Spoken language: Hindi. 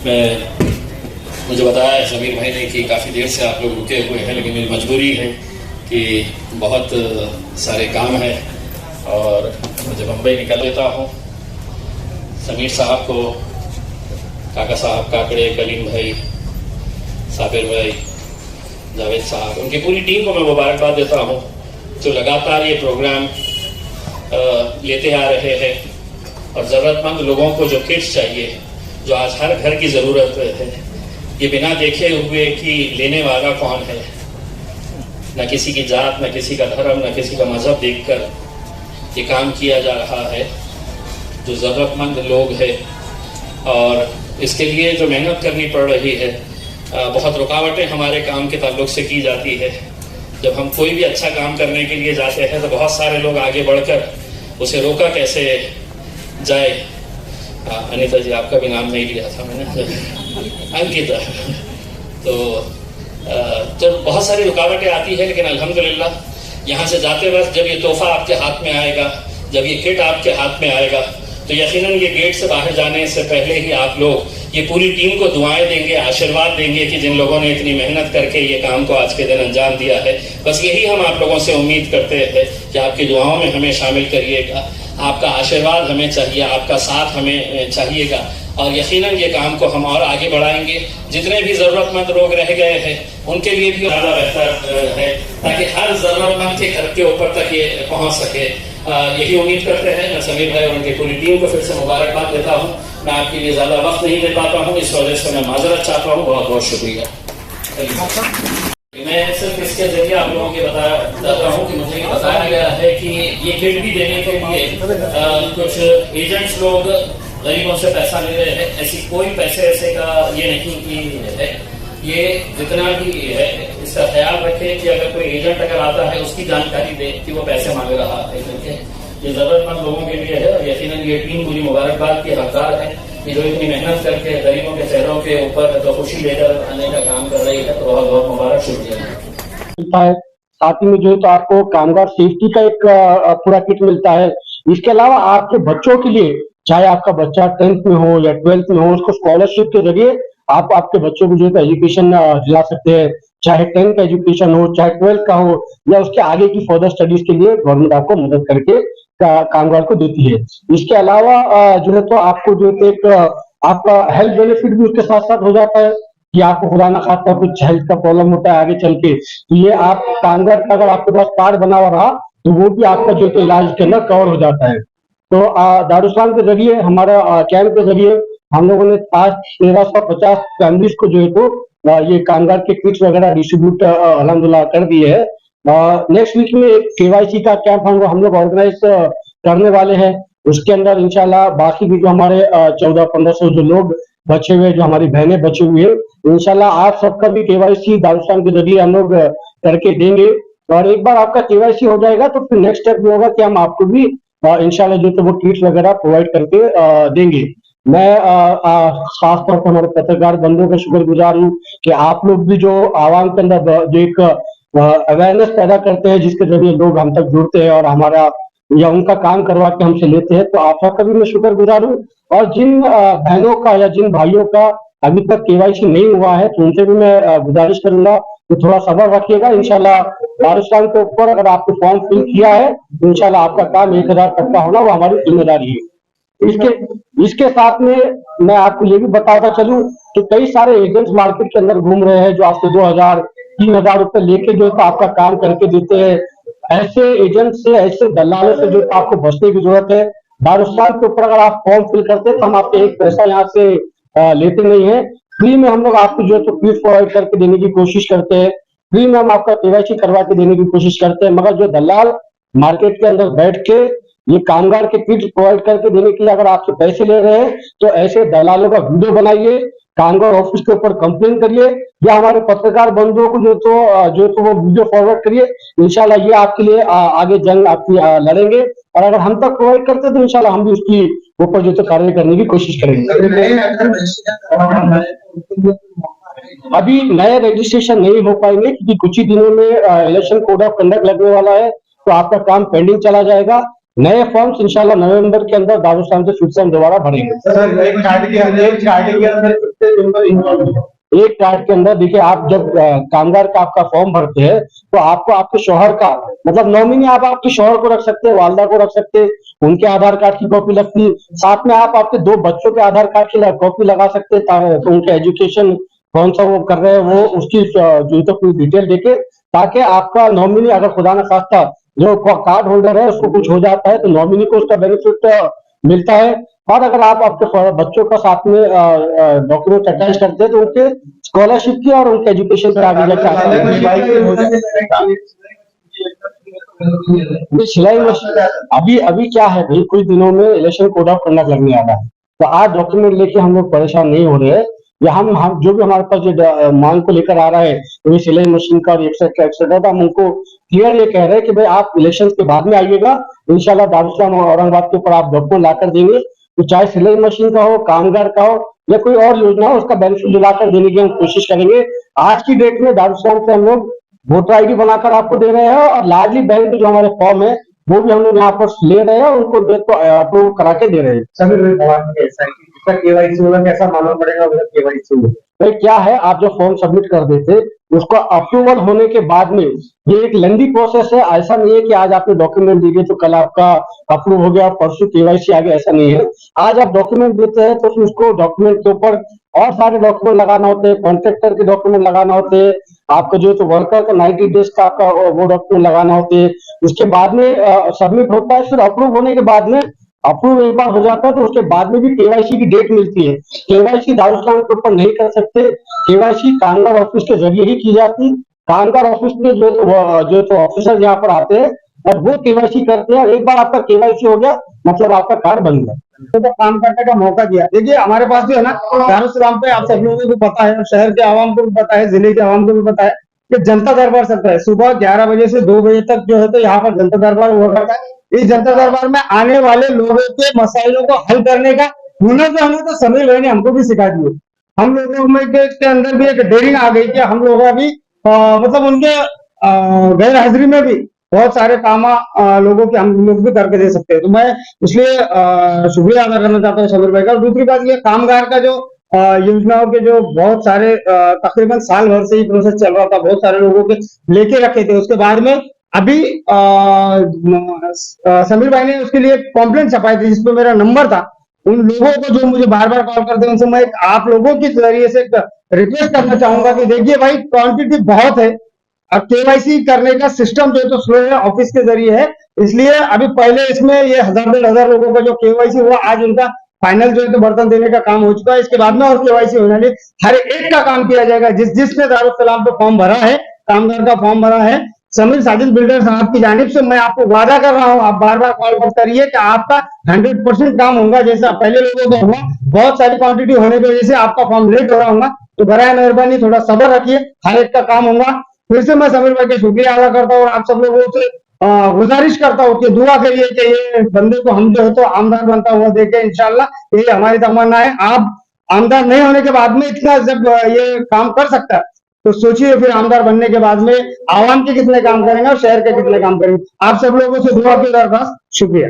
मुझे बताया है समीर भाई ने कि काफ़ी देर से आप लोग रुके हुए हैं, लेकिन मेरी मजबूरी है कि बहुत सारे काम है और मुझे बम्बई निकल लेता हूँ। समीर साहब को, काका साहब, काकड़े, कलीम भाई, साबिर भाई, जावेद साहब, उनकी पूरी टीम को मैं मुबारकबाद देता हूँ जो लगातार ये प्रोग्राम लेते आ रहे हैं और ज़रूरतमंद लोगों को जो किट्स चाहिए, जो आज हर घर की ज़रूरत है, ये बिना देखे हुए कि लेने वाला कौन है, न किसी की जात, न किसी का धर्म, न किसी का मज़हब देखकर ये काम किया जा रहा है। जो ज़रूरतमंद लोग हैं और इसके लिए जो मेहनत करनी पड़ रही है, बहुत रुकावटें हमारे काम के ताल्लुक से की जाती है। जब हम कोई भी अच्छा काम करने के लिए जाते हैं तो बहुत सारे लोग आगे बढ़कर उसे रोका कैसे जाए। अनीता जी, आपका भी नाम नहीं लिया था मैंने, अंकिता। तो बहुत सारी रुकावटें आती है, लेकिन अल्हम्दुलिल्लाह यहाँ से जाते वक्त जब ये तोहफा आपके हाथ में आएगा, जब ये किट आपके हाथ में आएगा, तो यकीनन ये गेट से बाहर जाने से पहले ही आप लोग ये पूरी टीम को दुआएं देंगे, आशीर्वाद देंगे कि जिन लोगों ने इतनी मेहनत करके ये काम को आज के दिन अंजाम दिया है। बस यही हम आप लोगों से उम्मीद करते हैं कि आपकी दुआओं में हमें शामिल करिएगा, आपका आशीर्वाद हमें चाहिए, आपका साथ हमें चाहिएगा और यकीनन ये काम को हम और आगे बढ़ाएंगे। जितने भी ज़रूरतमंद लोग रह गए हैं उनके लिए भी ज़्यादा बेहतर है ताकि हर ज़रूरतमंद के घर के ऊपर तक ये पहुँच सके। यही उम्मीद करते हैं। मैं समीर भाई और उनकी पूरी टीम को फिर से मुबारकबाद देता हूँ। मैं आपके लिए ज़्यादा वक्त नहीं दे पाता हूँ, इस वजह से मैं माजरत चाहता हूँ। बहुत बहुत शुक्रिया। मैं सिर्फ इसके जरिए आप लोगों को बताता हूँ कि मुझे बताया गया है कि ये किट भी देने के लिए कुछ एजेंट्स लोग गरीबों से पैसा ले रहे हैं। ऐसी कोई पैसे ऐसे का ये नहीं कि है। ये जितना भी है इसका ख्याल रखें कि अगर कोई एजेंट अगर आता है उसकी जानकारी दे कि वो पैसे मांग रहा है, क्योंकि ये जरूरतमंद लोगों के लिए है। और यकीनन ये टीम पूरी मुबारकबाद की हकदार है कि जो इतनी मेहनत करके गरीबों के चेहरों के ऊपर तो खुशी लेकर आने का काम कर रही है। तो बहुत बहुत मुबारक, शुक्रिया। साथ ही में जो है तो आपको कामगार सेफ्टी का एक पूरा किट मिलता है। इसके अलावा आपके बच्चों के लिए, चाहे आपका बच्चा 10th में हो या 12th में हो, उसको स्कॉलरशिप के जरिए आप आपके बच्चों को जो है एजुकेशन दिला सकते हैं। चाहे 10th का एजुकेशन हो, चाहे 12th का हो, या उसके आगे की फर्दर स्टडीज के लिए गवर्नमेंट आपको मदद करके कामगार को देती है। इसके अलावा जो है तो आपको जो है एक आपका हेल्थ बेनिफिट भी उसके साथ साथ हो जाता है कि आपको खुदा ना खास्ता कुछ हेल्थ का प्रॉब्लम होता है आगे चल के, तो ये आप कामगार का अगर आपके पास कार्ड बना हुआ रहा तो वो भी आपका जो है इलाज के अंदर कवर हो जाता है। तो दारुस्सालाम के जरिए, हमारा कैंप के जरिए हम लोगों ने आज 1350 फैमिलीज को जो है तो ये कामगार के किट्स वगैरह डिस्ट्रीब्यूट अल्हम्दुलिल्लाह कर दिए है। नेक्स्ट वीक में एक KYC का कैंप हम लोग ऑर्गेनाइज करने वाले हैं। उसके अंदर इंशाल्लाह बाकी भी जो हमारे 1400-1500 जो लोग बचे हुए, जो हमारी बहनें बची हुई है, इंशाल्लाह आप सबका भी KYC दारुस्सालाम के जरिए हम लोग करके देंगे। और एक बार आपका KYC हो जाएगा तो फिर नेक्स्ट स्टेप ये होगा कि हम आपको भी इंशाल्लाह जो तो वो किट्स वगैरह प्रोवाइड करके देंगे। मैं खास तौर पर हमारे पत्रकार बंधुओं का शुक्रगुजार हूँ कि आप लोग भी जो आवाम के अंदर जो एक अवेयरनेस पैदा करते हैं, जिसके जरिए लोग हम तक जुड़ते हैं और हमारा या उनका काम करवा के हमसे लेते हैं, तो आप सबका भी मैं शुक्रगुजार हूँ। और जिन बहनों का या जिन भाइयों का अभी तक KYC नहीं हुआ है, तो उनसे भी मैं गुजारिश करूंगा कि थोड़ा सब्र रखिएगा। इंशाल्लाह दारुस्सालाम के ऊपर अगर आपने फॉर्म फिल किया है तो इंशाल्लाह आपका काम 1000 तक का होना वो हमारी जिम्मेदारी है। इसके साथ में मैं आपको ये भी बताता चलूं कि कई सारे एजेंट्स मार्केट के अंदर घूम रहे हैं जो आपसे 2000-3000 रुपए लेके जो है आपका काम करके देते हैं। ऐसे एजेंट से, ऐसे दलालों से जो आपको बचने की जरूरत है। दारुस्सालाम के ऊपर अगर आप फॉर्म फिल करते हैं तो हम आपसे एक पैसा यहाँ से लेते नहीं है। फ्री में हम लोग आपको जो है तो किट प्रोवाइड करके देने की कोशिश करते हैं। फ्री में हम आपका KYC करवा के देने की कोशिश करते हैं। मगर जो दलाल मार्केट के अंदर बैठ के ये कामगार के किट प्रोवाइड करके देने के लिए अगर आपसे पैसे ले रहे हैं, तो ऐसे दलालों का वीडियो बनाइए, कामगार ऑफिस के ऊपर कंप्लेन करिए, या हमारे पत्रकार बंधुओं को जो तो वो वीडियो फॉरवर्ड करिए। इंशाल्लाह ये आपके लिए आगे जंग आपकी लड़ेंगे। और अगर हम तक प्रोवाइड करते तो इंशाल्लाह हम भी उसकी ऊपर जो तो कार्य करने की कोशिश करेंगे। अभी नए रजिस्ट्रेशन नहीं हो पाएंगे क्योंकि कुछ ही दिनों में इलेक्शन कोड ऑफ कंडक्ट लगने वाला है, तो आपका काम पेंडिंग चला जाएगा। नए फॉर्म्स इंशाल्लाह नवंबर के अंदर दारुस्सालाम से फिर से हम दोबारा भरेंगे। सर, एक चार्ट के अंदर उससे इन्वॉल्व है। एक कार्ड के अंदर देखिए, आप जब कामगार का आपका फॉर्म भरते हैं तो आपको आपके शौहर का मतलब नॉमिनी आप आपके शौहर को रख सकते हैं, वालदा को रख सकते हैं, उनके आधार कार्ड की कॉपी लगती है, साथ में आप आपके 2 बच्चों के आधार कार्ड की कॉपी लगा सकते हैं, तो उनके एजुकेशन कौन सा वो कर रहे हैं वो उसकी जो तो पूरी डिटेल देके, ताकि आपका नॉमिनी अगर खुदा न खास्ता जो कार्ड होल्डर है उसको कुछ हो जाता है तो नॉमिनी को उसका बेनिफिट मिलता है। और अगर आप आपके बच्चों का साथ में डॉक्यूमेंट अटैच करते हैं तो उनके स्कॉलरशिप की और उनके एजुकेशन पे आगे जाके सिलाई मशीन अभी अभी क्या है भाई, कुछ दिनों में इलेक्शन कोड ऑफ कंडक्ट लगने वाला है, तो आज डॉक्यूमेंट लेके हम लोग परेशान नहीं हो रहे हैं। या हम जो भी हमारे पास जो मांग को लेकर आ रहा है तो सिलाई मशीन का और एक्सेट्रा एक्सेट्रा, तो हम उनको क्लियर ये कह रहे हैं कि भाई आप इलेक्शन के बाद में आइएगा, इंशाल्लाह दारुस्सलाम और औरंगाबाद के ऊपर आप डॉक्यूमेंट लाकर देंगे, तो चाहे सिलाई मशीन का हो, कामगार का हो या कोई और योजना हो, उसका बेनिफिट दिलाकर देने की हम कोशिश करेंगे। आज की डेट में दारुस्सलाम से हम लोग वोटर आईडी बनाकर आपको दे रहे हैं और लार्जली बैंक जो हमारे फॉर्म है वो भी हम लोग यहाँ पर ले रहे हैं, उनको अप्रूव करा के दे रहे हैं। सर केवाईसी होगा, कैसा मालूम पड़ेगा केवाईसी में? भाई क्या है, आप जो फॉर्म सबमिट कर देते उसको अप्रूवल होने के बाद में, ये एक लेंदी प्रोसेस है, ऐसा नहीं है कि आज आपने डॉक्यूमेंट दिए तो कल आपका अप्रूव हो गया, परसों केवाईसी आ गया, ऐसा नहीं है। आज आप डॉक्यूमेंट देते हैं तो फिर उसको डॉक्यूमेंट के ऊपर और सारे डॉक्यूमेंट लगाना होते हैं, कॉन्ट्रैक्टर के डॉक्यूमेंट लगाना होते हैं, आपका जो तो वर्कर का 90 डेज का आपका वो डॉक्यूमेंट लगाना होते हैं, उसके बाद में सबमिट होता है, फिर अप्रूव होने के बाद में अप्रूव एक बार हो जाता है तो उसके बाद में भी केवाईसी की डेट मिलती है। केवाईसी दारुस्सलाम के ऊपर नहीं कर सकते, केवाईसी कामगार ऑफिस के जरिए ही की जाती। कामगार ऑफिस में जो तो ऑफिसर यहाँ पर आते हैं और वो केवाईसी करते हैं, एक बार आपका केवाईसी हो गया मतलब आपका कार्ड बन गया, तो काम करने का मौका दिया। देखिए हमारे पास जो है ना दारुस्सलाम पे आप सब लोगों को पता है, शहर के आवाम को भी पता है, जिले के आवाम को भी पता है कि जनता दरबार चलता है। सुबह 11 बजे से 2 बजे तक जो है तो यहाँ पर जनता दरबार हुआ करता है। इस जनता दरबार में आने वाले लोगों के मसाइलों को हल करने का हुनर जो हमें तो समीर भाई ने हमको भी सिखा दिए। हम लोगों में के अंदर भी एक डेयरिंग आ गई कि हम लोग भी मतलब उनके गैर हाजिरी में भी बहुत सारे काम लोगों के हम लोग भी करके दे सकते हैं। तो मैं इसलिए शुक्रिया अदा करना चाहता हूँ समीर भाई का। और दूसरी बात ये कामगार का जो योजनाओं के जो बहुत सारे तकरीबन साल भर से ही प्रोसेस चल रहा था, बहुत सारे लोगों के लेके रखे थे, उसके बाद में अभी समीर भाई ने उसके लिए कॉम्प्लेन छपाई थी जिसपे मेरा नंबर था। उन लोगों को जो मुझे बार बार कॉल करते हैं उनसे मैं आप लोगों के जरिए से रिक्वेस्ट करना चाहूंगा कि देखिए भाई क्वांटिटी बहुत है, अब केवाईसी करने का सिस्टम जो है तो स्लो है, ऑफिस के जरिए है, इसलिए अभी पहले इसमें ये 1000-1500 लोगों का जो केवाईसी हुआ, आज उनका फाइनल जो है तो बर्तन देने का काम हो चुका है। इसके बाद में और केवाईसी हो जाने, हर एक का काम किया जाएगा। जिसने दारुस्सलाम पे फॉर्म भरा है, कामगार का फॉर्म भरा है, समीर साजिद बिल्डर साहब की जानिब से मैं आपको वादा कर रहा हूं, आप बार बार कॉल मत करिए कि आपका 100% काम होगा जैसा पहले लोगों का हुआ। बहुत सारी क्वांटिटी होने की वजह से आपका फॉर्म लेट हो रहा होगा, तो बराए मेहरबानी थोड़ा सब्र रखिए, हर एक का काम होगा। फिर से मैं समीर भाई का शुक्रिया अदा करता हूँ और आप सब लोगों से गुजारिश करता हूँ कि दुआ करिए कि ये बंदे को हम जो है तो आमदार बनता हुआ देखें इंशाल्लाह, ये हमारी तमन्ना है। आप आमदार नहीं होने के बाद में इतना जब ये काम कर सकता है तो सोचिए फिर आमदार बनने के बाद में आवाम के कितने काम करेंगे और शहर के कितने काम करेंगे। आप सब लोगों से दुआ की दरख्वास्त। शुक्रिया।